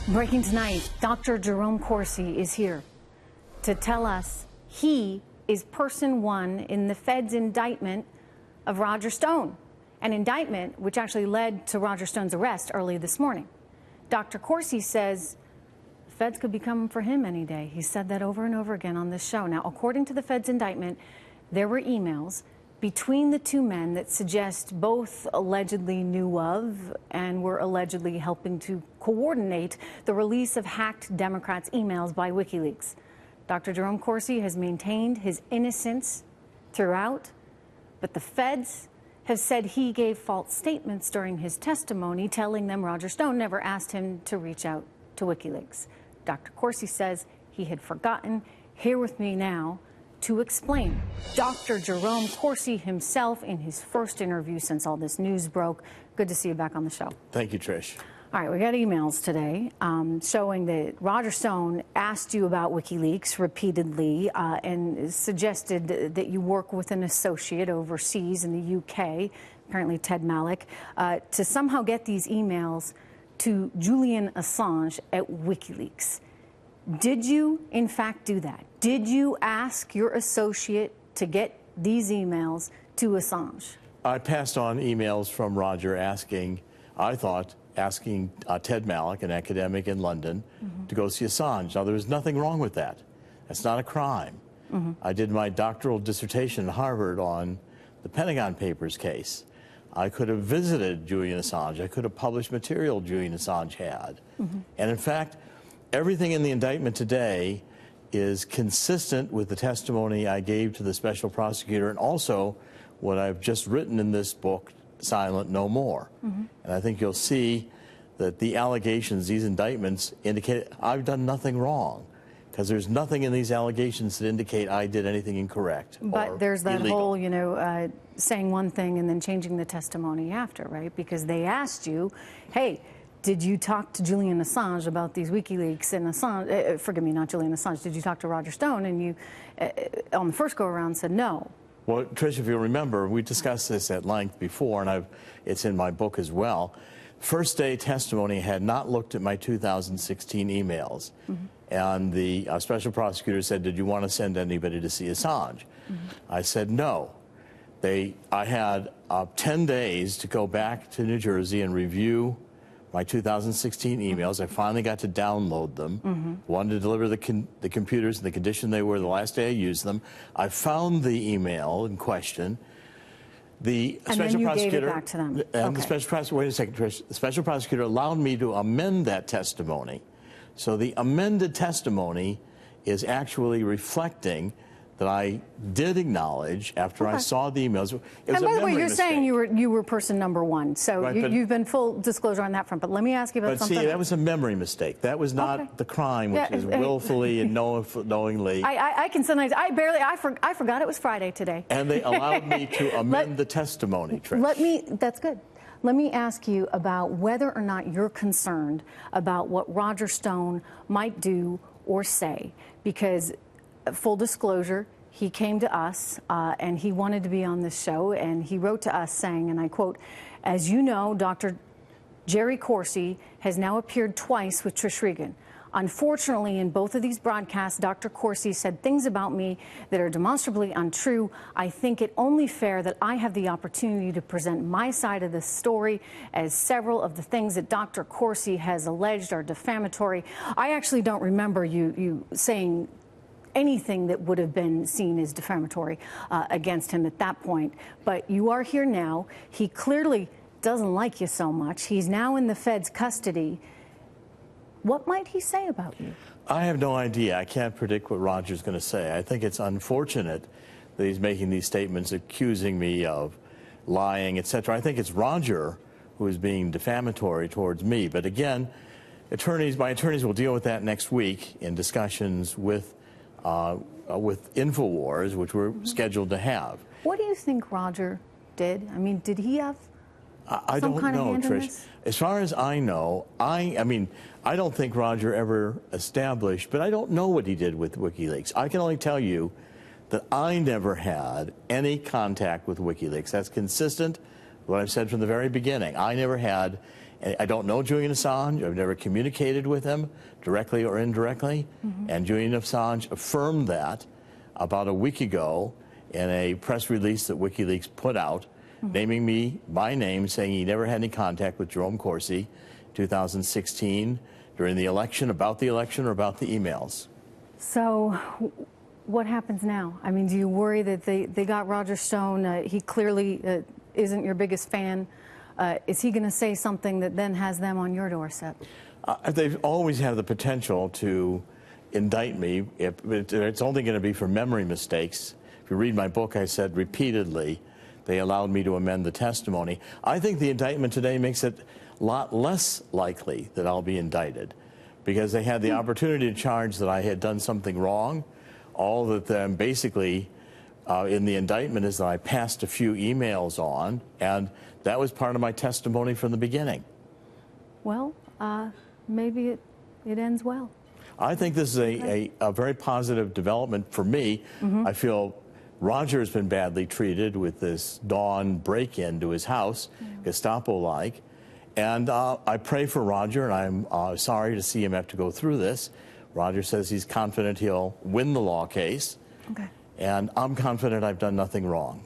Breaking tonight, Dr. Jerome Corsi is here to tell us he is person one in the Fed's indictment of Roger Stone, an indictment which actually led to Roger Stone's arrest early this morning. Dr. Corsi says the Feds could be coming for him any day. He said that over and over again on this show. Now, according to the Fed's indictment, there were emails between the two men that suggest both allegedly knew of and were allegedly helping to coordinate the release of hacked Democrats' emails by WikiLeaks. Dr. Jerome Corsi has maintained his innocence throughout, but the Feds have said he gave false statements during his testimony, telling them Roger Stone never asked him to reach out to WikiLeaks. Dr. Corsi says he had forgotten. Here with me now to explain, Dr. Jerome Corsi himself in his first interview since all this news broke. Good to see you back on the show. Thank you, Trish. All right, we got emails today showing that Roger Stone asked you about WikiLeaks repeatedly and suggested that you work with an associate overseas in the UK, apparently Ted Malloch, to somehow get these emails to Julian Assange at WikiLeaks. Did you, in fact, do that? Did you ask your associate to get these emails to Assange? I passed on emails from Roger asking Ted Malloch, an academic in London, to go see Assange. Now, there was nothing wrong with that. That's not a crime. I did my doctoral dissertation at Harvard on the Pentagon Papers case. I could have visited Julian Assange. I could have published material Julian Assange had. And in fact, everything in the indictment today is consistent with the testimony I gave to the special prosecutor and also what I've just written in this book, Silent No More. And I think you'll see that the allegations, these indictments, indicate I've done nothing wrong, because there's nothing in these allegations that indicate I did anything incorrect. But there's that illegal. whole, you know, saying one thing and then changing the testimony after, right? Because they asked you, hey, did you talk to Julian Assange about these WikiLeaks? And Assange, forgive me, not Julian Assange, did you talk to Roger Stone? And you, on the first go-around, said no. Well, Trish, if you remember, we discussed this at length before, and it's in my book as well. First day testimony had not looked at my 2016 emails. And the special prosecutor said, did you want to send anybody to see Assange? I said no. I had 10 days to go back to New Jersey and review my 2016 emails. I finally got to download them. Wanted to deliver the computers in the condition they were the last day I used them. I found the email in question. The special prosecutor gave it back to them. And the special prosecutor, wait a second, Trish. The special prosecutor allowed me to amend that testimony. So the amended testimony is actually reflecting that I did acknowledge after I saw the emails. And by the way, you're saying you were person number one, so right, you've been full disclosure on that front. But let me ask you about something. But see, that was a memory mistake. That was not the crime, which is willfully and knowingly. I can sometimes, I forgot it was Friday today. And they allowed me to amend the testimony, Trish. That's good. Let me ask you about whether or not you're concerned about what Roger Stone might do or say, because full disclosure, he came to us and he wanted to be on this show, and he wrote to us saying, and I quote, "As you know, Dr. Jerry Corsi has now appeared twice with Trish Regan. Unfortunately, in both of these broadcasts, Dr. Corsi said things about me that are demonstrably untrue. I think it only fair that I have the opportunity to present my side of the story, as several of the things that Dr. Corsi has alleged are defamatory." I actually don't remember you saying anything that would have been seen as defamatory against him at that point. But you are here now. He clearly doesn't like you so much. He's now in the Fed's custody. What might he say about you? I have no idea. I can't predict what Roger's going to say. I think it's unfortunate that he's making these statements accusing me of lying, etc. I think it's Roger who is being defamatory towards me. But again, my attorneys will deal with that next week in discussions with InfoWars, which we're scheduled to have. What do you think Roger did? I mean, did he have I don't know, Trish. As far as I know, I mean, I don't think Roger ever established, but I don't know what he did with WikiLeaks. I can only tell you that I never had any contact with WikiLeaks. That's consistent with what I've said from the very beginning. I never had And I don't know Julian Assange. I've never communicated with him directly or indirectly. And Julian Assange affirmed that about a week ago in a press release that WikiLeaks put out, naming me by name, saying he never had any contact with Jerome Corsi 2016 during the election, about the election, or about the emails. So what happens now? I mean, do you worry that they got Roger Stone? He clearly isn't your biggest fan. Is he going to say something that then has them on your doorstep? They've always had the potential to indict me. It's only going to be for memory mistakes. If you read my book, I said repeatedly they allowed me to amend the testimony. I think the indictment today makes it a lot less likely that I'll be indicted, because they had the opportunity to charge that I had done something wrong. All that basically in the indictment is that I passed a few emails on, and that was part of my testimony from the beginning. Well, maybe it ends well. I think this is a very positive development for me. I feel Roger has been badly treated with this dawn break-in to his house, Gestapo-like. And I pray for Roger, and I'm sorry to see him have to go through this. Roger says he's confident he'll win the law case. Okay. And I'm confident I've done nothing wrong.